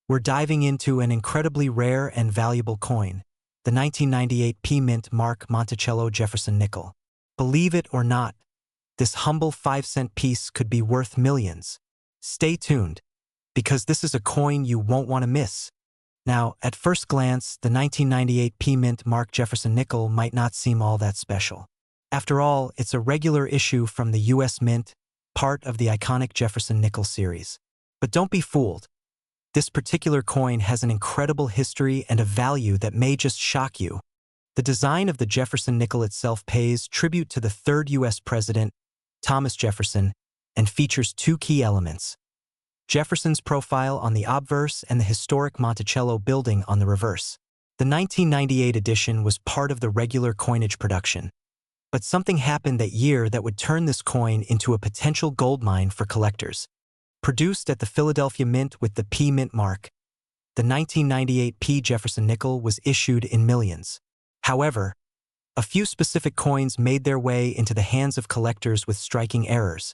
We're diving into an incredibly rare and valuable coin, the 1998 P Mint Mark Monticello Jefferson nickel. Believe it or not, this humble 5-cent piece could be worth millions. Stay tuned, because this is a coin you won't want to miss. Now, at first glance, the 1998 P Mint Mark Jefferson nickel might not seem all that special. After all, it's a regular issue from the U.S. Mint, part of the iconic Jefferson nickel series. But don't be fooled. This particular coin has an incredible history and a value that may just shock you. The design of the Jefferson nickel itself pays tribute to the third U.S. president, Thomas Jefferson, and features two key elements: Jefferson's profile on the obverse and the historic Monticello building on the reverse. The 1998 edition was part of the regular coinage production. But something happened that year that would turn this coin into a potential goldmine for collectors. Produced at the Philadelphia Mint with the P Mint mark, the 1998 P Jefferson nickel was issued in millions. However, a few specific coins made their way into the hands of collectors with striking errors.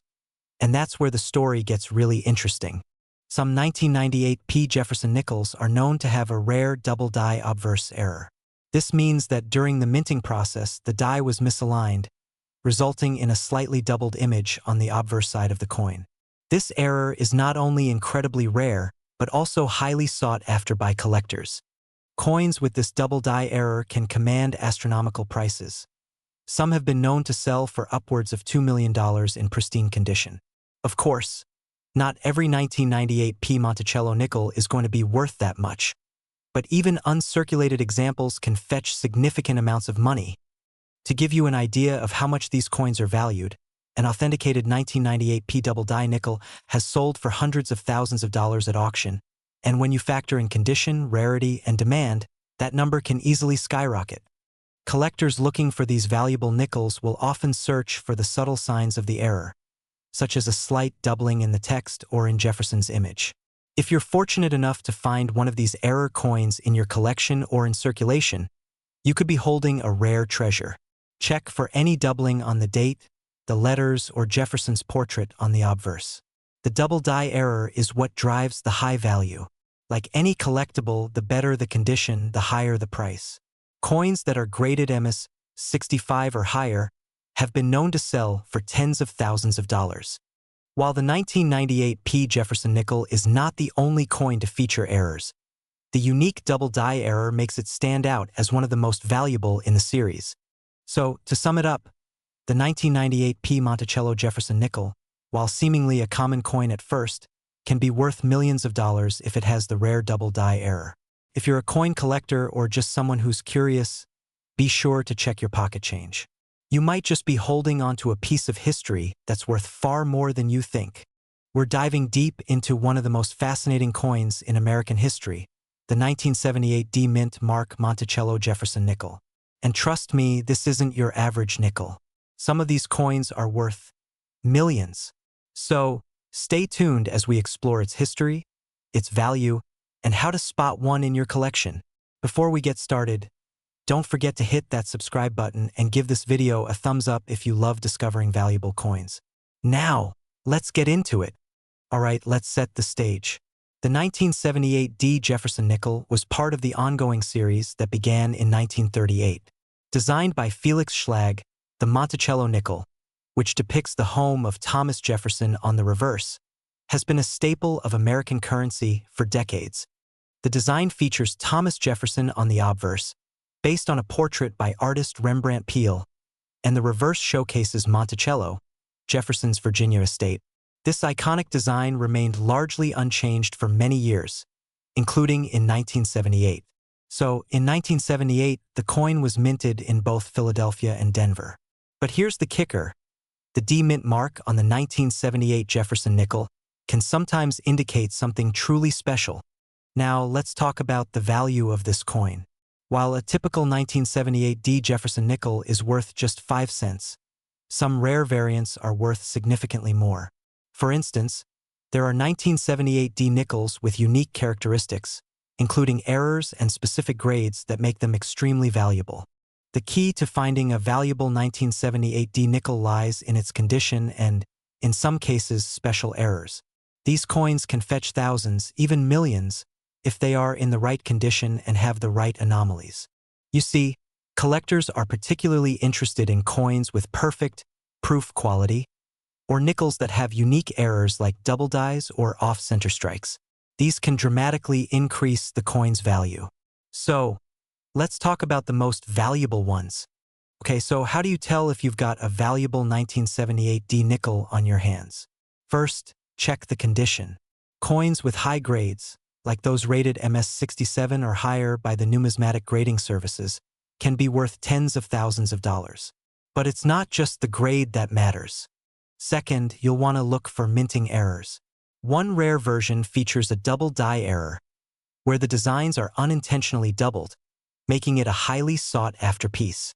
And that's where the story gets really interesting. Some 1998 P Jefferson nickels are known to have a rare double die obverse error. This means that during the minting process, the die was misaligned, resulting in a slightly doubled image on the obverse side of the coin. This error is not only incredibly rare, but also highly sought after by collectors. Coins with this double die error can command astronomical prices. Some have been known to sell for upwards of $2 million in pristine condition. Of course, not every 1998 P Monticello nickel is going to be worth that much, but even uncirculated examples can fetch significant amounts of money. To give you an idea of how much these coins are valued, an authenticated 1998 P double die nickel has sold for hundreds of thousands of dollars at auction, and when you factor in condition, rarity, and demand, that number can easily skyrocket. Collectors looking for these valuable nickels will often search for the subtle signs of the error, such as a slight doubling in the text or in Jefferson's image. If you're fortunate enough to find one of these error coins in your collection or in circulation, you could be holding a rare treasure. Check for any doubling on the date, the letters, or Jefferson's portrait on the obverse. The double die error is what drives the high value. Like any collectible, the better the condition, the higher the price. Coins that are graded MS 65 or higher have been known to sell for tens of thousands of dollars. While the 1998 P Jefferson nickel is not the only coin to feature errors, the unique double die error makes it stand out as one of the most valuable in the series. So, to sum it up, the 1998 P Monticello Jefferson nickel, while seemingly a common coin at first, can be worth millions of dollars if it has the rare double die error. If you're a coin collector or just someone who's curious, be sure to check your pocket change. You might just be holding onto a piece of history that's worth far more than you think. We're diving deep into one of the most fascinating coins in American history, the 1978 D Mint Mark Monticello Jefferson nickel. And trust me, this isn't your average nickel. Some of these coins are worth millions. So, stay tuned as we explore its history, its value, and how to spot one in your collection. Before we get started, don't forget to hit that subscribe button and give this video a thumbs up if you love discovering valuable coins. Now, let's get into it. Alright, let's set the stage. The 1978 D Jefferson nickel was part of the ongoing series that began in 1938. Designed by Felix Schlag, the Monticello nickel, which depicts the home of Thomas Jefferson on the reverse, has been a staple of American currency for decades. The design features Thomas Jefferson on the obverse, based on a portrait by artist Rembrandt Peale, and the reverse showcases Monticello, Jefferson's Virginia estate. This iconic design remained largely unchanged for many years, including in 1978. So, in 1978, the coin was minted in both Philadelphia and Denver. But here's the kicker. The D Mint mark on the 1978 Jefferson nickel can sometimes indicate something truly special. Now, let's talk about the value of this coin. While a typical 1978 D Jefferson nickel is worth just 5 cents, some rare variants are worth significantly more. For instance, there are 1978 D nickels with unique characteristics, including errors and specific grades that make them extremely valuable. The key to finding a valuable 1978 D nickel lies in its condition and, in some cases, special errors. These coins can fetch thousands, even millions, if they are in the right condition and have the right anomalies. You see, collectors are particularly interested in coins with perfect, proof quality, or nickels that have unique errors like double dies or off-center strikes. These can dramatically increase the coin's value. So, let's talk about the most valuable ones. Okay, so how do you tell if you've got a valuable 1978D nickel on your hands? First, check the condition. Coins with high grades, like those rated MS-67 or higher by the numismatic grading services, can be worth tens of thousands of dollars. But it's not just the grade that matters. Second, you'll want to look for minting errors. One rare version features a double die error, where the designs are unintentionally doubled, making it a highly sought-after piece.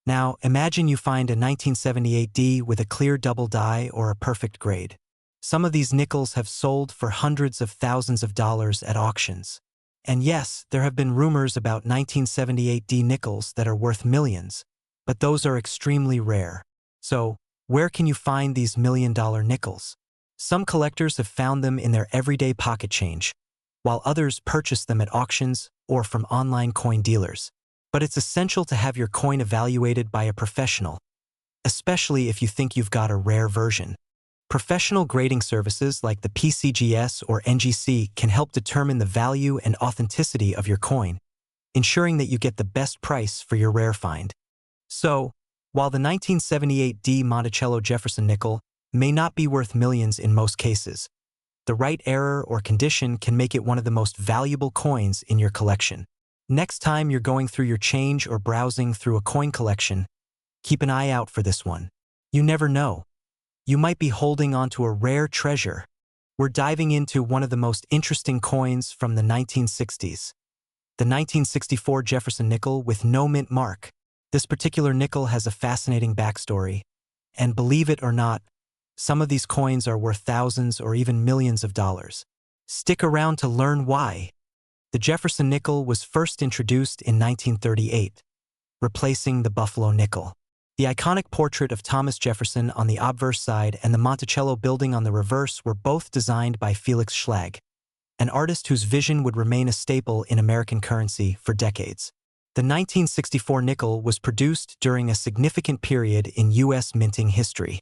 Now, imagine you find a 1978D with a clear double die or a perfect grade. Some of these nickels have sold for hundreds of thousands of dollars at auctions. And yes, there have been rumors about 1978D nickels that are worth millions, but those are extremely rare. So, where can you find these million-dollar nickels? Some collectors have found them in their everyday pocket change, while others purchase them at auctions or from online coin dealers. But it's essential to have your coin evaluated by a professional, especially if you think you've got a rare version. Professional grading services like the PCGS or NGC can help determine the value and authenticity of your coin, ensuring that you get the best price for your rare find. So, while the 1978D Monticello Jefferson nickel may not be worth millions in most cases, the right error or condition can make it one of the most valuable coins in your collection. Next time you're going through your change or browsing through a coin collection, keep an eye out for this one. You never know. You might be holding onto a rare treasure. We're diving into one of the most interesting coins from the 1960s. The 1964 Jefferson nickel with no mint mark. This particular nickel has a fascinating backstory. And believe it or not, some of these coins are worth thousands or even millions of dollars. Stick around to learn why. The Jefferson nickel was first introduced in 1938, replacing the Buffalo nickel. The iconic portrait of Thomas Jefferson on the obverse side and the Monticello building on the reverse were both designed by Felix Schlag, an artist whose vision would remain a staple in American currency for decades. The 1964 nickel was produced during a significant period in U.S. minting history.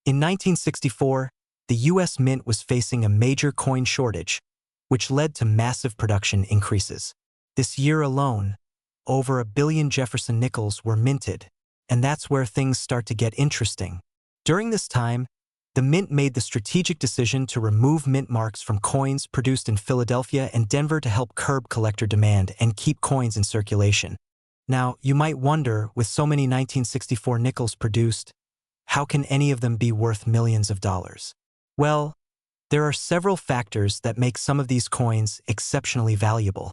In 1964, the U.S. Mint was facing a major coin shortage, which led to massive production increases. This year alone, over 1 billion Jefferson nickels were minted, and that's where things start to get interesting. During this time, the Mint made the strategic decision to remove mint marks from coins produced in Philadelphia and Denver to help curb collector demand and keep coins in circulation. Now, you might wonder, with so many 1964 nickels produced, how can any of them be worth millions of dollars? Well, there are several factors that make some of these coins exceptionally valuable.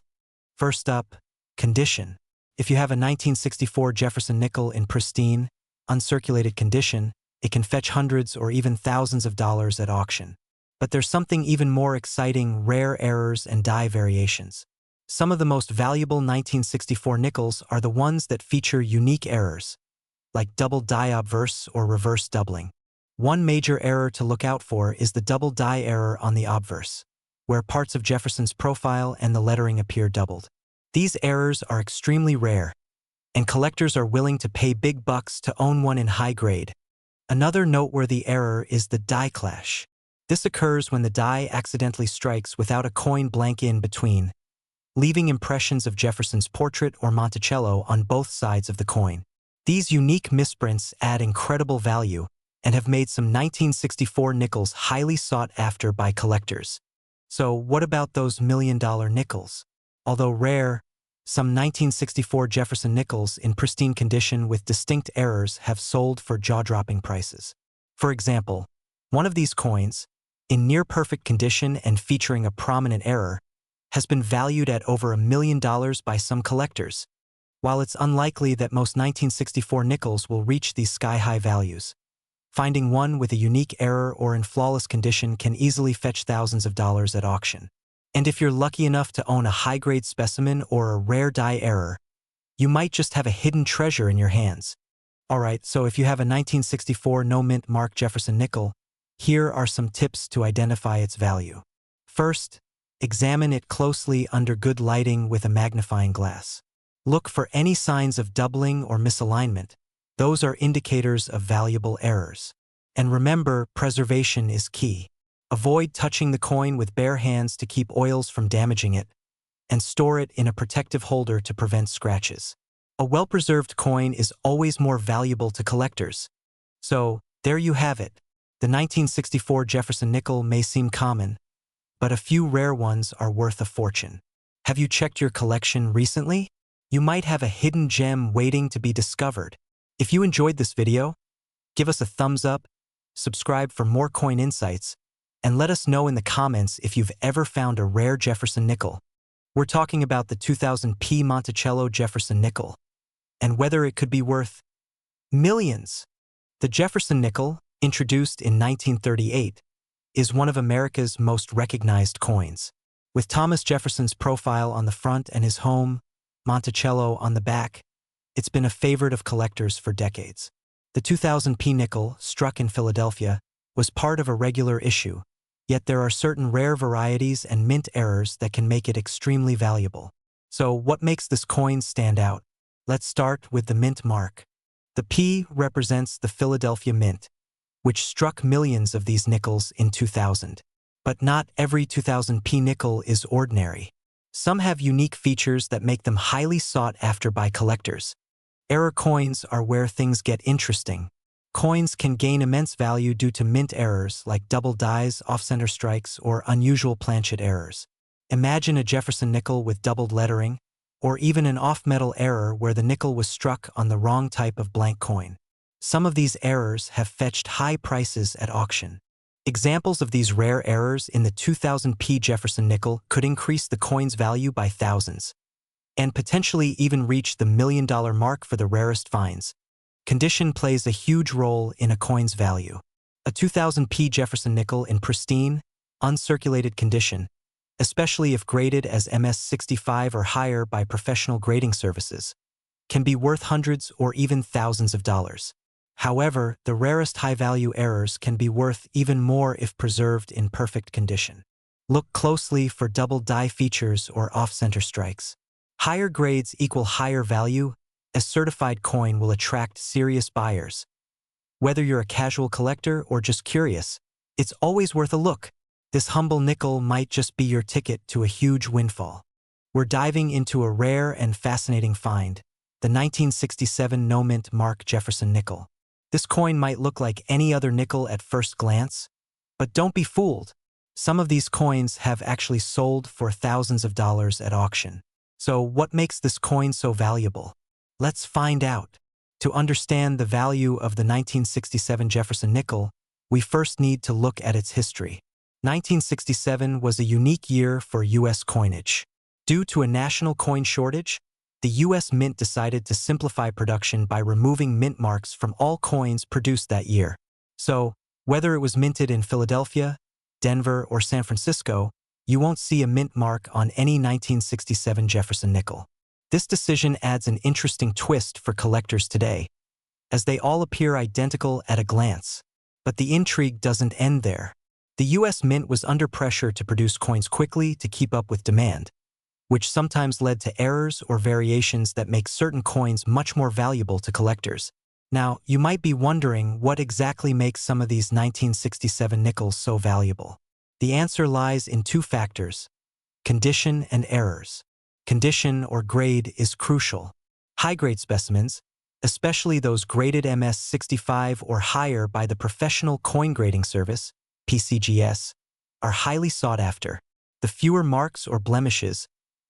First up, condition. If you have a 1964 Jefferson nickel in pristine, uncirculated condition, it can fetch hundreds or even thousands of dollars at auction. But there's something even more exciting: rare errors and die variations. Some of the most valuable 1964 nickels are the ones that feature unique errors, like double die obverse or reverse doubling. One major error to look out for is the double die error on the obverse, where parts of Jefferson's profile and the lettering appear doubled. These errors are extremely rare, and collectors are willing to pay big bucks to own one in high grade. Another noteworthy error is the die clash. This occurs when the die accidentally strikes without a coin blank in between, leaving impressions of Jefferson's portrait or Monticello on both sides of the coin. These unique misprints add incredible value and have made some 1964 nickels highly sought after by collectors. So what about those million-dollar nickels? Although rare, some 1964 Jefferson nickels in pristine condition with distinct errors have sold for jaw-dropping prices. For example, one of these coins, in near-perfect condition and featuring a prominent error, has been valued at over $1 million by some collectors. While it's unlikely that most 1964 nickels will reach these sky-high values, finding one with a unique error or in flawless condition can easily fetch thousands of dollars at auction. And if you're lucky enough to own a high-grade specimen or a rare die error, you might just have a hidden treasure in your hands. Alright, so if you have a 1964 no-mint mark Jefferson nickel, here are some tips to identify its value. First, Examine it closely under good lighting with a magnifying glass. Look for any signs of doubling or misalignment. Those are indicators of valuable errors. And remember, preservation is key. Avoid touching the coin with bare hands to keep oils from damaging it, and store it in a protective holder to prevent scratches. A well-preserved coin is always more valuable to collectors. So, there you have it. The 1964 Jefferson nickel may seem common, but a few rare ones are worth a fortune. Have you checked your collection recently? You might have a hidden gem waiting to be discovered. If you enjoyed this video, give us a thumbs up, subscribe for more coin insights, and let us know in the comments if you've ever found a rare Jefferson nickel. We're talking about the 2000p Monticello Jefferson nickel, and whether it could be worth millions. The Jefferson nickel, introduced in 1938, is one of America's most recognized coins. With Thomas Jefferson's profile on the front and his home, Monticello, on the back, it's been a favorite of collectors for decades. The 2000p nickel, struck in Philadelphia, was part of a regular issue, yet there are certain rare varieties and mint errors that can make it extremely valuable. So what makes this coin stand out? Let's start with the mint mark. The P represents the Philadelphia Mint, which struck millions of these nickels in 2000. But not every 2000p nickel is ordinary. Some have unique features that make them highly sought after by collectors. Error coins are where things get interesting. Coins can gain immense value due to mint errors like double dies, off-center strikes, or unusual planchet errors. Imagine a Jefferson nickel with doubled lettering, or even an off-metal error where the nickel was struck on the wrong type of blank coin. Some of these errors have fetched high prices at auction. Examples of these rare errors in the 2000p Jefferson nickel could increase the coin's value by thousands, and potentially even reach the $1 million mark for the rarest finds. Condition plays a huge role in a coin's value. A 2000p Jefferson nickel in pristine, uncirculated condition, especially if graded as MS-65 or higher by professional grading services, can be worth hundreds or even thousands of dollars. However, the rarest high-value errors can be worth even more if preserved in perfect condition. Look closely for double die features or off-center strikes. Higher grades equal higher value. A certified coin will attract serious buyers. Whether you're a casual collector or just curious, it's always worth a look. This humble nickel might just be your ticket to a huge windfall. We're diving into a rare and fascinating find, the 1967 no-mint Mark Jefferson nickel. This coin might look like any other nickel at first glance, but don't be fooled. Some of these coins have actually sold for thousands of dollars at auction. So what makes this coin so valuable? Let's find out. To understand the value of the 1967 Jefferson nickel, we first need to look at its history. 1967 was a unique year for U.S. coinage. Due to a national coin shortage, the U.S. Mint decided to simplify production by removing mint marks from all coins produced that year. So, whether it was minted in Philadelphia, Denver, or San Francisco, you won't see a mint mark on any 1967 Jefferson nickel. This decision adds an interesting twist for collectors today, as they all appear identical at a glance. But the intrigue doesn't end there. The U.S. Mint was under pressure to produce coins quickly to keep up with demand, which sometimes led to errors or variations that make certain coins much more valuable to collectors. Now, you might be wondering what exactly makes some of these 1967 nickels so valuable. The answer lies in two factors: condition and errors. Condition or grade is crucial. High-grade specimens, especially those graded MS-65 or higher by the Professional Coin Grading Service, PCGS, are highly sought after. The fewer marks or blemishes,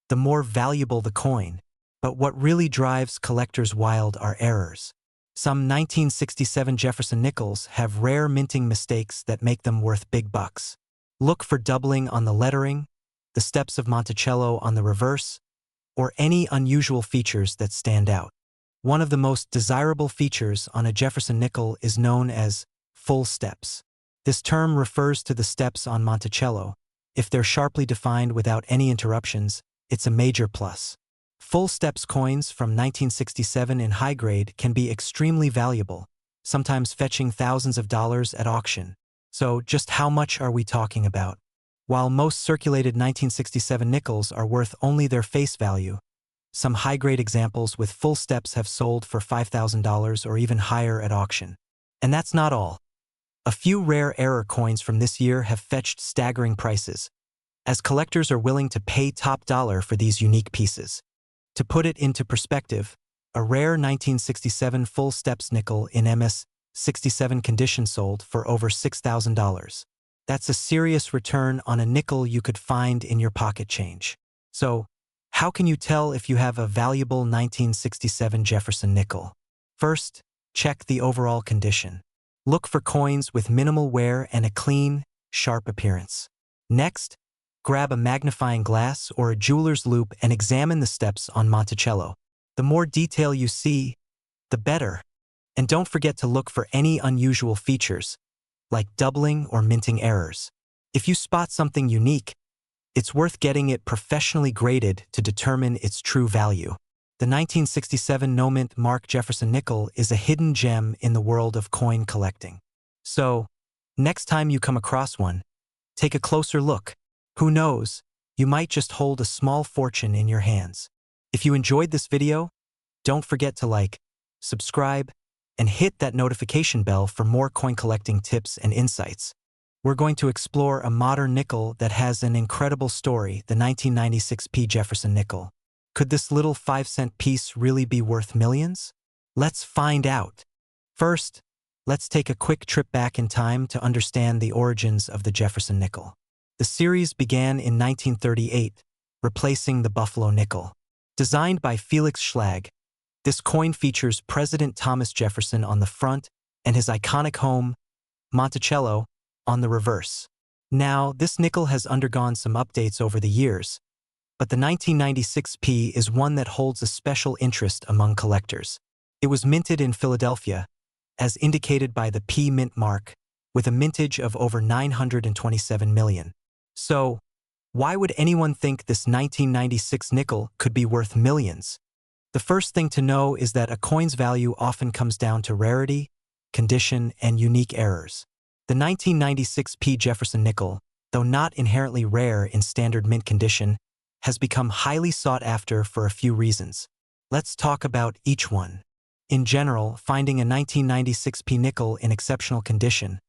the more valuable the coin. But what really drives collectors wild are errors. Some 1967 Jefferson nickels have rare minting mistakes that make them worth big bucks. Look for doubling on the lettering, the steps of Monticello on the reverse, or any unusual features that stand out. One of the most desirable features on a Jefferson nickel is known as full steps. This term refers to the steps on Monticello. If they're sharply defined without any interruptions, it's a major plus. Full steps coins from 1967 in high grade can be extremely valuable, sometimes fetching thousands of dollars at auction. So just how much are we talking about? While most circulated 1967 nickels are worth only their face value, some high-grade examples with full steps have sold for $5,000 or even higher at auction. And that's not all. A few rare error coins from this year have fetched staggering prices, as collectors are willing to pay top dollar for these unique pieces. To put it into perspective, a rare 1967 full steps nickel in MS-67 condition sold for over $6,000. That's a serious return on a nickel you could find in your pocket change. So, how can you tell if you have a valuable 1967 Jefferson nickel? First, check the overall condition. Look for coins with minimal wear and a clean, sharp appearance. Next, grab a magnifying glass or a jeweler's loupe and examine the steps on Monticello. The more detail you see, the better. And don't forget to look for any unusual features, like doubling or minting errors. If you spot something unique, it's worth getting it professionally graded to determine its true value. The 1967 no-mint Mark Jefferson nickel is a hidden gem in the world of coin collecting. So, next time you come across one, take a closer look. Who knows, you might just hold a small fortune in your hands. If you enjoyed this video, don't forget to like, subscribe, and hit that notification bell for more coin collecting tips and insights. We're going to explore a modern nickel that has an incredible story, the 1996 P. Jefferson nickel. Could this little 5-cent piece really be worth millions? Let's find out. First, let's take a quick trip back in time to understand the origins of the Jefferson nickel. The series began in 1938, replacing the Buffalo nickel. Designed by Felix Schlag, this coin features President Thomas Jefferson on the front and his iconic home, Monticello, on the reverse. Now, this nickel has undergone some updates over the years, but the 1996 P is one that holds a special interest among collectors. It was minted in Philadelphia, as indicated by the P mint mark, with a mintage of over 927 million. So, why would anyone think this 1996 nickel could be worth millions? The first thing to know is that a coin's value often comes down to rarity, condition, and unique errors. The 1996 P. Jefferson nickel, though not inherently rare in standard mint condition, has become highly sought after for a few reasons. Let's talk about each one. In general, finding a 1996 P nickel in exceptional condition,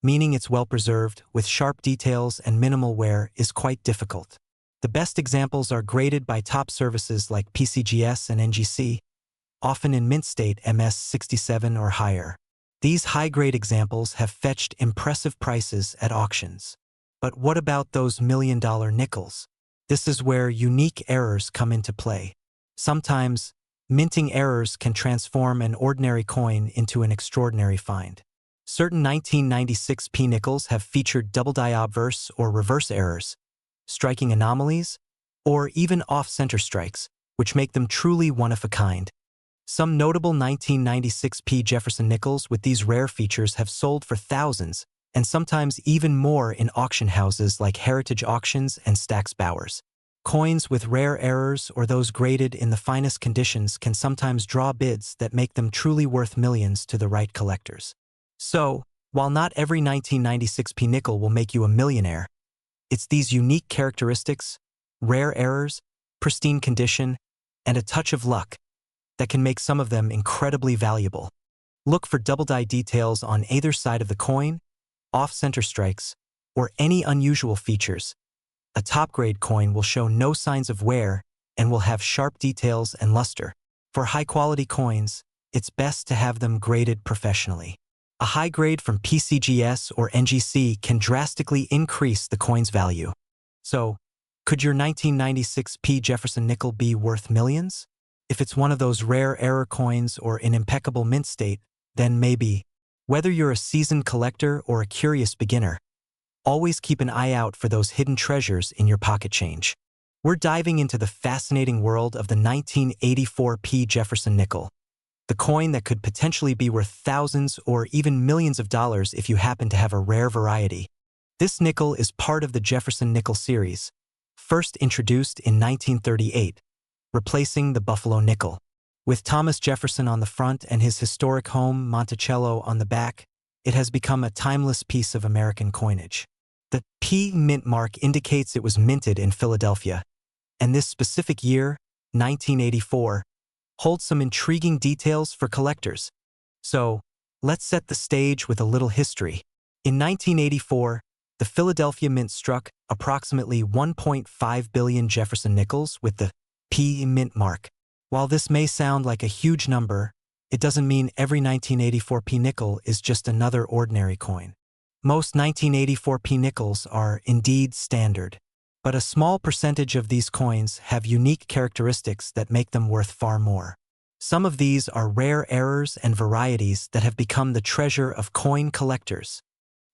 meaning it's well preserved, with sharp details and minimal wear, is quite difficult. The best examples are graded by top services like PCGS and NGC, often in mint state MS-67 or higher. These high-grade examples have fetched impressive prices at auctions. But what about those million-dollar nickels? This is where unique errors come into play. Sometimes, minting errors can transform an ordinary coin into an extraordinary find. Certain 1996 P nickels have featured double-die obverse or reverse errors, striking anomalies, or even off-center strikes, which make them truly one-of-a-kind. Some notable 1996 P Jefferson nickels with these rare features have sold for thousands, and sometimes even more in auction houses like Heritage Auctions and Stack's Bowers. Coins with rare errors or those graded in the finest conditions can sometimes draw bids that make them truly worth millions to the right collectors. So, while not every 1996 P nickel will make you a millionaire, it's these unique characteristics, rare errors, pristine condition, and a touch of luck that can make some of them incredibly valuable. Look for double-die details on either side of the coin, off-center strikes, or any unusual features. A top-grade coin will show no signs of wear and will have sharp details and luster. For high-quality coins, it's best to have them graded professionally. A high grade from PCGS or NGC can drastically increase the coin's value. So, could your 1996 P Jefferson nickel be worth millions? If it's one of those rare error coins or in impeccable mint state, then maybe. Whether you're a seasoned collector or a curious beginner, always keep an eye out for those hidden treasures in your pocket change. We're diving into the fascinating world of the 1984 P Jefferson nickel, the coin that could potentially be worth thousands or even millions of dollars if you happen to have a rare variety. This nickel is part of the Jefferson nickel series, first introduced in 1938, replacing the Buffalo nickel. With Thomas Jefferson on the front and his historic home, Monticello, on the back, it has become a timeless piece of American coinage. The P mint mark indicates it was minted in Philadelphia, and this specific year, 1984, holds some intriguing details for collectors. So, let's set the stage with a little history. In 1984, the Philadelphia Mint struck approximately 1.5 billion Jefferson nickels with the P mint mark. While this may sound like a huge number, it doesn't mean every 1984 P nickel is just another ordinary coin. Most 1984 P nickels are indeed standard, but a small percentage of these coins have unique characteristics that make them worth far more. Some of these are rare errors and varieties that have become the treasure of coin collectors.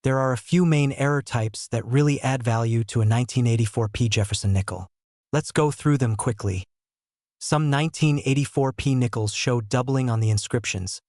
There are a few main error types that really add value to a 1984 P Jefferson nickel. Let's go through them quickly. Some 1984 P nickels show doubling on the inscriptions,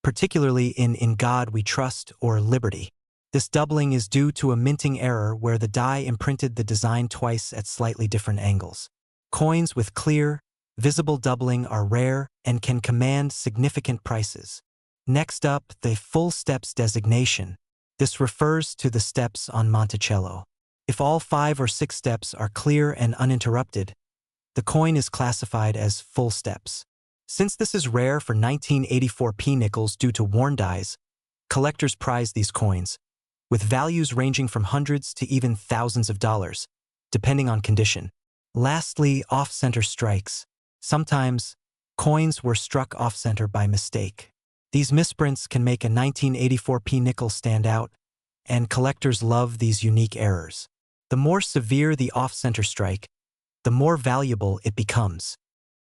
particularly in God We Trust or Liberty. This doubling is due to a minting error where the die imprinted the design twice at slightly different angles. Coins with clear, visible doubling are rare and can command significant prices. Next up, the full steps designation. This refers to the steps on Monticello. If all 5 or 6 steps are clear and uninterrupted, the coin is classified as full steps. Since this is rare for 1984 P nickels due to worn dies, collectors prize these coins, with values ranging from hundreds to even thousands of dollars, depending on condition. Lastly, off-center strikes. Sometimes, coins were struck off-center by mistake. These misprints can make a 1984 P nickel stand out, and collectors love these unique errors. The more severe the off-center strike, the more valuable it becomes.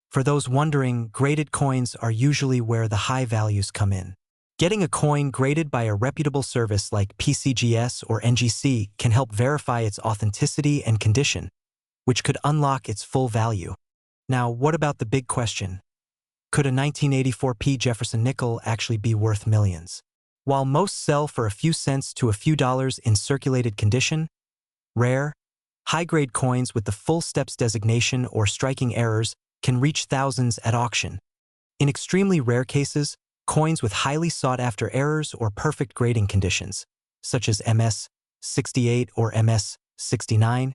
For those wondering, graded coins are usually where the high values come in. Getting a coin graded by a reputable service like PCGS or NGC can help verify its authenticity and condition, which could unlock its full value. Now, what about the big question? Could a 1984 P Jefferson nickel actually be worth millions? While most sell for a few cents to a few dollars in circulated condition, rare, high-grade coins with the full steps designation or striking errors can reach thousands at auction. In extremely rare cases, coins with highly sought-after errors or perfect grading conditions, such as MS-68 or MS-69,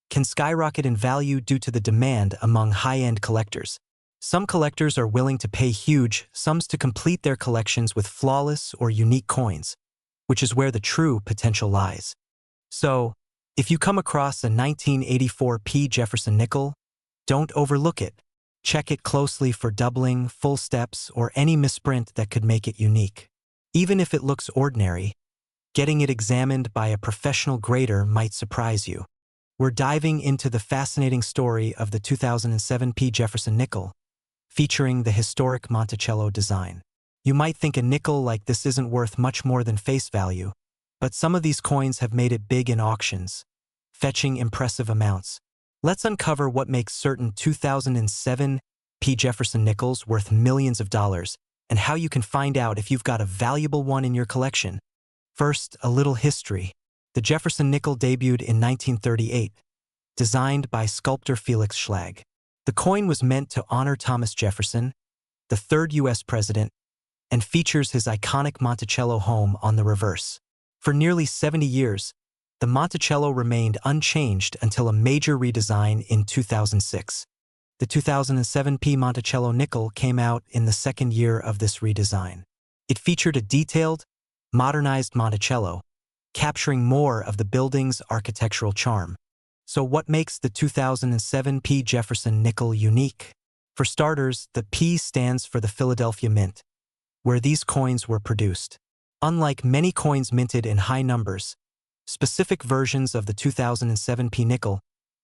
can skyrocket in value due to the demand among high-end collectors. Some collectors are willing to pay huge sums to complete their collections with flawless or unique coins, which is where the true potential lies. So, if you come across a 1984 P Jefferson nickel, don't overlook it. Check it closely for doubling, full steps, or any misprint that could make it unique. Even if it looks ordinary, getting it examined by a professional grader might surprise you. We're diving into the fascinating story of the 2007 P Jefferson nickel, featuring the historic Monticello design. You might think a nickel like this isn't worth much more than face value, but some of these coins have made it big in auctions, fetching impressive amounts. Let's uncover what makes certain 2007 P Jefferson nickels worth millions of dollars and how you can find out if you've got a valuable one in your collection. First, a little history. The Jefferson nickel debuted in 1938, designed by sculptor Felix Schlag. The coin was meant to honor Thomas Jefferson, the third U.S. president, and features his iconic Monticello home on the reverse. For nearly 70 years, the Monticello remained unchanged until a major redesign in 2006. The 2007 P Monticello nickel came out in the second year of this redesign. It featured a detailed, modernized Monticello, capturing more of the building's architectural charm. So what makes the 2007 P Jefferson nickel unique? For starters, the P stands for the Philadelphia Mint, where these coins were produced. Unlike many coins minted in high numbers, specific versions of the 2007 P nickel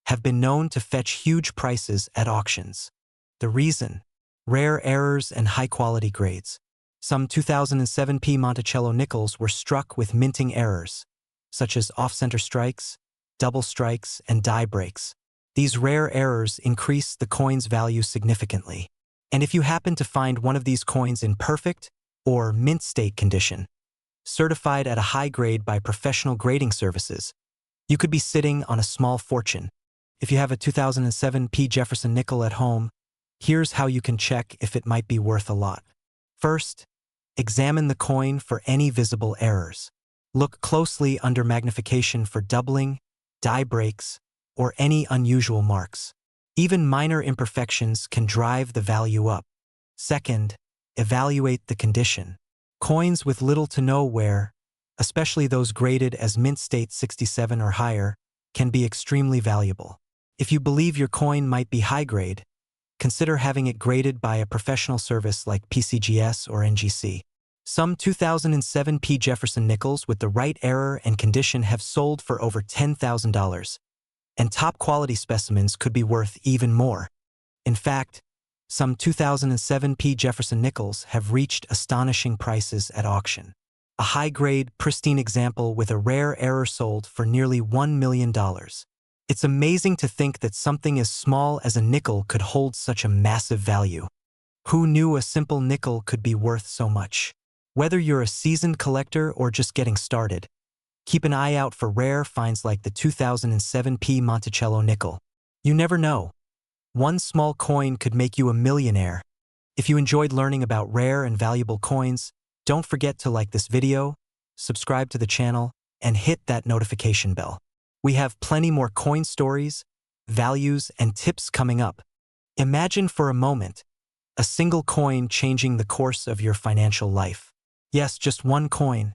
have been known to fetch huge prices at auctions. The reason? Rare errors and high-quality grades. Some 2007 P Monticello nickels were struck with minting errors, such as off-center strikes, double strikes, and die breaks. These rare errors increase the coin's value significantly. And if you happen to find one of these coins in perfect or mint state condition, certified at a high grade by professional grading services, you could be sitting on a small fortune. If you have a 2007 P Jefferson nickel at home, here's how you can check if it might be worth a lot. First, examine the coin for any visible errors. Look closely under magnification for doubling, die breaks, or any unusual marks. Even minor imperfections can drive the value up. Second, evaluate the condition. Coins with little to no wear, especially those graded as mint state 67 or higher, can be extremely valuable. If you believe your coin might be high grade, consider having it graded by a professional service like PCGS or NGC. Some 2007 P. Jefferson nickels with the right error and condition have sold for over $10,000, and top-quality specimens could be worth even more. In fact, some 2007 P. Jefferson nickels have reached astonishing prices at auction. A high-grade, pristine example with a rare error sold for nearly $1 million. It's amazing to think that something as small as a nickel could hold such a massive value. Who knew a simple nickel could be worth so much? Whether you're a seasoned collector or just getting started, keep an eye out for rare finds like the 2007 P. Monticello nickel. You never know. One small coin could make you a millionaire. If you enjoyed learning about rare and valuable coins, don't forget to like this video, subscribe to the channel, and hit that notification bell. We have plenty more coin stories, values, and tips coming up. Imagine for a moment a single coin changing the course of your financial life. Yes, just one coin.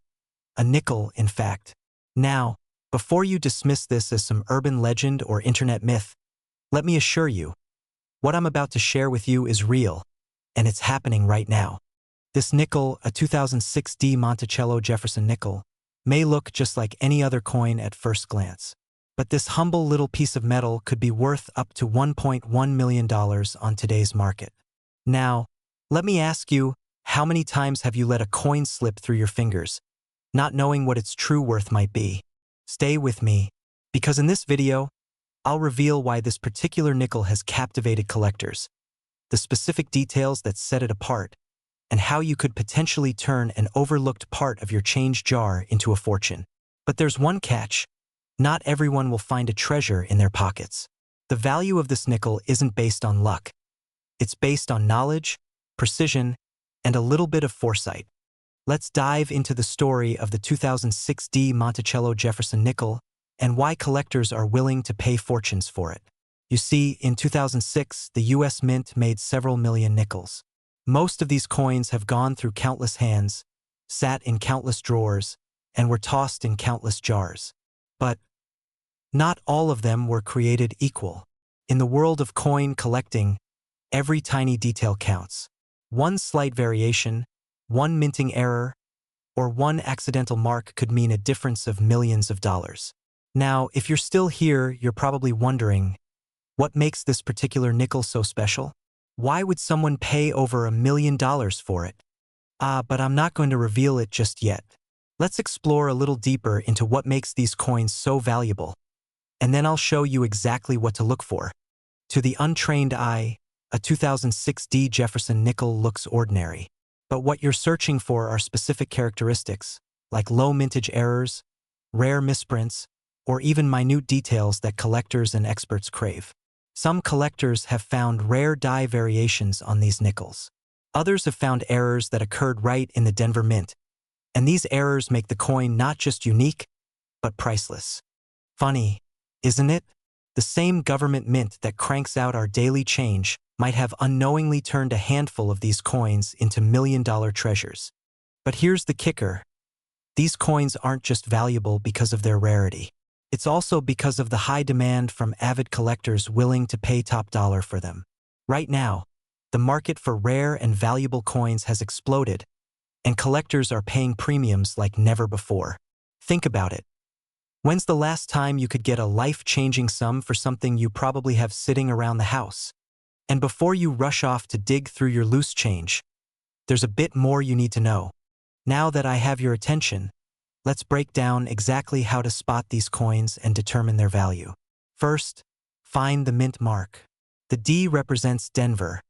A nickel, in fact. Now, before you dismiss this as some urban legend or internet myth, let me assure you, what I'm about to share with you is real, and it's happening right now. This nickel, a 2006 D. Monticello Jefferson nickel, may look just like any other coin at first glance. But this humble little piece of metal could be worth up to $1.1 million on today's market. Now, let me ask you, how many times have you let a coin slip through your fingers, not knowing what its true worth might be? Stay with me, because in this video, I'll reveal why this particular nickel has captivated collectors, the specific details that set it apart, and how you could potentially turn an overlooked part of your change jar into a fortune. But there's one catch. Not everyone will find a treasure in their pockets. The value of this nickel isn't based on luck. It's based on knowledge, precision, and a little bit of foresight. Let's dive into the story of the 2006 D. Monticello Jefferson nickel and why collectors are willing to pay fortunes for it. You see, in 2006, the U.S. Mint made several million nickels. Most of these coins have gone through countless hands, sat in countless drawers, and were tossed in countless jars. But not all of them were created equal. In the world of coin collecting, every tiny detail counts. One slight variation, one minting error, or one accidental mark could mean a difference of millions of dollars. Now, if you're still here, you're probably wondering, what makes this particular nickel so special? Why would someone pay over $1 million for it? But I'm not going to reveal it just yet. Let's explore a little deeper into what makes these coins so valuable, and then I'll show you exactly what to look for. To the untrained eye, a 2006 D. Jefferson nickel looks ordinary. But what you're searching for are specific characteristics, like low mintage errors, rare misprints, or even minute details that collectors and experts crave. Some collectors have found rare die variations on these nickels. Others have found errors that occurred right in the Denver Mint, and these errors make the coin not just unique, but priceless. Funny, isn't it? The same government mint that cranks out our daily change might have unknowingly turned a handful of these coins into million-dollar treasures. But here's the kicker. These coins aren't just valuable because of their rarity. It's also because of the high demand from avid collectors willing to pay top dollar for them. Right now, the market for rare and valuable coins has exploded, and collectors are paying premiums like never before. Think about it. When's the last time you could get a life-changing sum for something you probably have sitting around the house? And before you rush off to dig through your loose change, there's a bit more you need to know. Now that I have your attention, let's break down exactly how to spot these coins and determine their value. First, find the mint mark. The D represents Denver,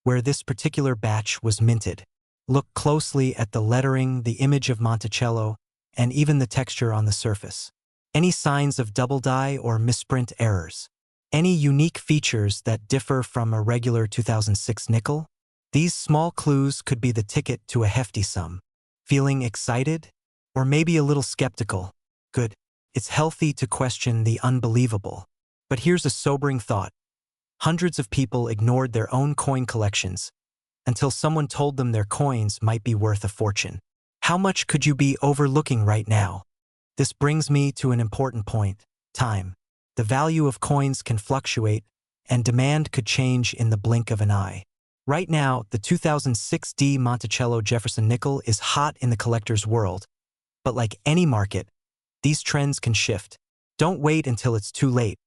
where this particular batch was minted. Look closely at the lettering, the image of Monticello, and even the texture on the surface. Any signs of double die or misprint errors? Any unique features that differ from a regular 2006 nickel? These small clues could be the ticket to a hefty sum. Feeling excited? Or maybe a little skeptical. Good. It's healthy to question the unbelievable. But here's a sobering thought. Hundreds of people ignored their own coin collections until someone told them their coins might be worth a fortune. How much could you be overlooking right now? This brings me to an important point: time. The value of coins can fluctuate, and demand could change in the blink of an eye. Right now, the 2006 Monticello Jefferson nickel is hot in the collector's world. But like any market, these trends can shift. Don't wait until it's too late.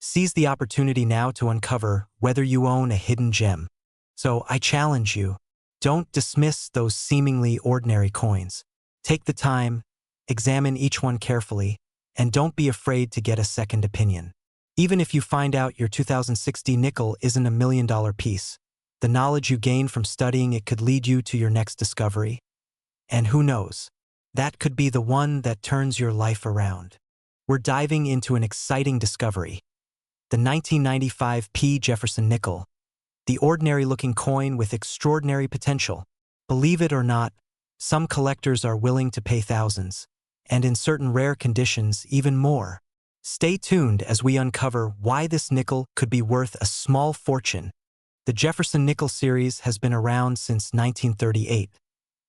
Seize the opportunity now to uncover whether you own a hidden gem. So I challenge you, don't dismiss those seemingly ordinary coins. Take the time, examine each one carefully, and don't be afraid to get a second opinion. Even if you find out your 2006 nickel isn't a $1 million piece, the knowledge you gain from studying it could lead you to your next discovery. And who knows? That could be the one that turns your life around. We're diving into an exciting discovery. The 1995 P. Jefferson nickel. The ordinary-looking coin with extraordinary potential. Believe it or not, some collectors are willing to pay thousands, and in certain rare conditions, even more. Stay tuned as we uncover why this nickel could be worth a small fortune. The Jefferson nickel series has been around since 1938,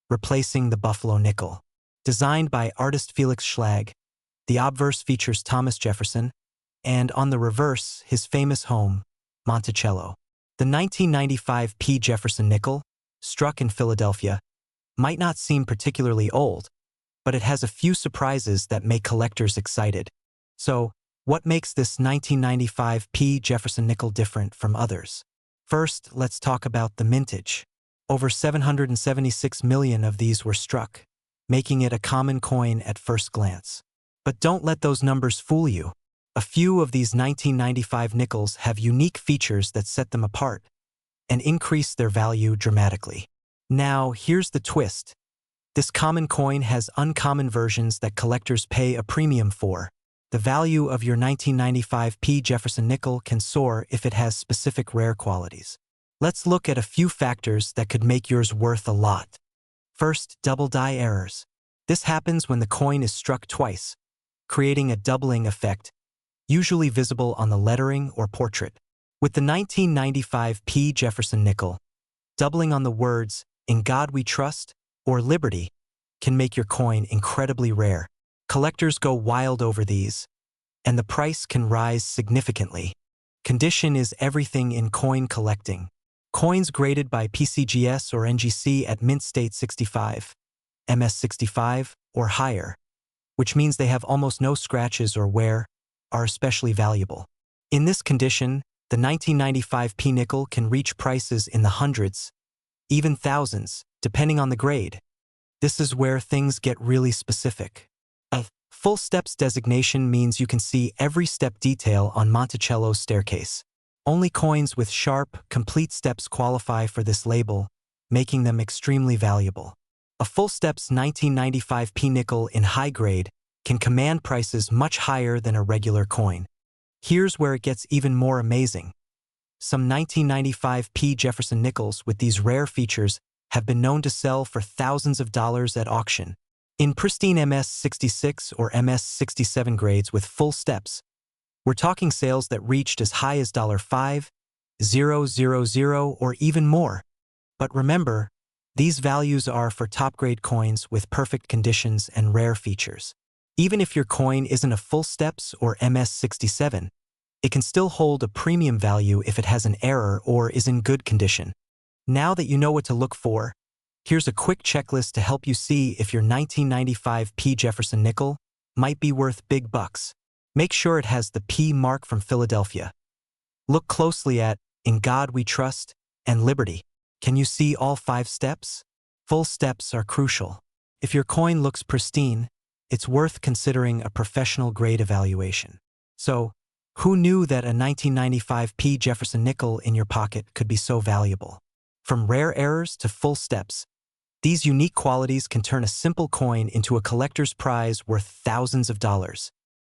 replacing the Buffalo nickel. Designed by artist Felix Schlag, the obverse features Thomas Jefferson, and on the reverse, his famous home, Monticello. The 1995 P. Jefferson nickel, struck in Philadelphia, might not seem particularly old, but it has a few surprises that make collectors excited. So, what makes this 1995 P. Jefferson nickel different from others? First, let's talk about the mintage. Over 776 million of these were struck, making it a common coin at first glance. But don't let those numbers fool you. A few of these 1995 nickels have unique features that set them apart and increase their value dramatically. Now, here's the twist. This common coin has uncommon versions that collectors pay a premium for. The value of your 1995 P. Jefferson nickel can soar if it has specific rare qualities. Let's look at a few factors that could make yours worth a lot. First, double die errors. This happens when the coin is struck twice, creating a doubling effect, usually visible on the lettering or portrait. With the 1995 P. Jefferson nickel, doubling on the words, "In God We Trust," or "Liberty," can make your coin incredibly rare. Collectors go wild over these, and the price can rise significantly. Condition is everything in coin collecting. Coins graded by PCGS or NGC at mint state 65, MS 65, or higher, which means they have almost no scratches or wear, are especially valuable. In this condition, the 1995 P nickel can reach prices in the hundreds, even thousands, depending on the grade. This is where things get really specific. A full steps designation means you can see every step detail on Monticello's staircase. Only coins with sharp, complete steps qualify for this label, making them extremely valuable. A full steps 1995 P nickel in high grade can command prices much higher than a regular coin. Here's where it gets even more amazing. Some 1995 P. Jefferson nickels with these rare features have been known to sell for thousands of dollars at auction. In pristine MS 66 or MS 67 grades with full steps, we're talking sales that reached as high as $5,000 or even more. But remember, these values are for top-grade coins with perfect conditions and rare features. Even if your coin isn't a full steps or MS 67, it can still hold a premium value if it has an error or is in good condition. Now that you know what to look for, here's a quick checklist to help you see if your 1995 P. Jefferson nickel might be worth big bucks. Make sure it has the P mark from Philadelphia. Look closely at "In God We Trust" and "Liberty." Can you see all 5 steps? Full steps are crucial. If your coin looks pristine, it's worth considering a professional grade evaluation. So, who knew that a 1995 P. Jefferson nickel in your pocket could be so valuable? From rare errors to full steps, these unique qualities can turn a simple coin into a collector's prize worth thousands of dollars.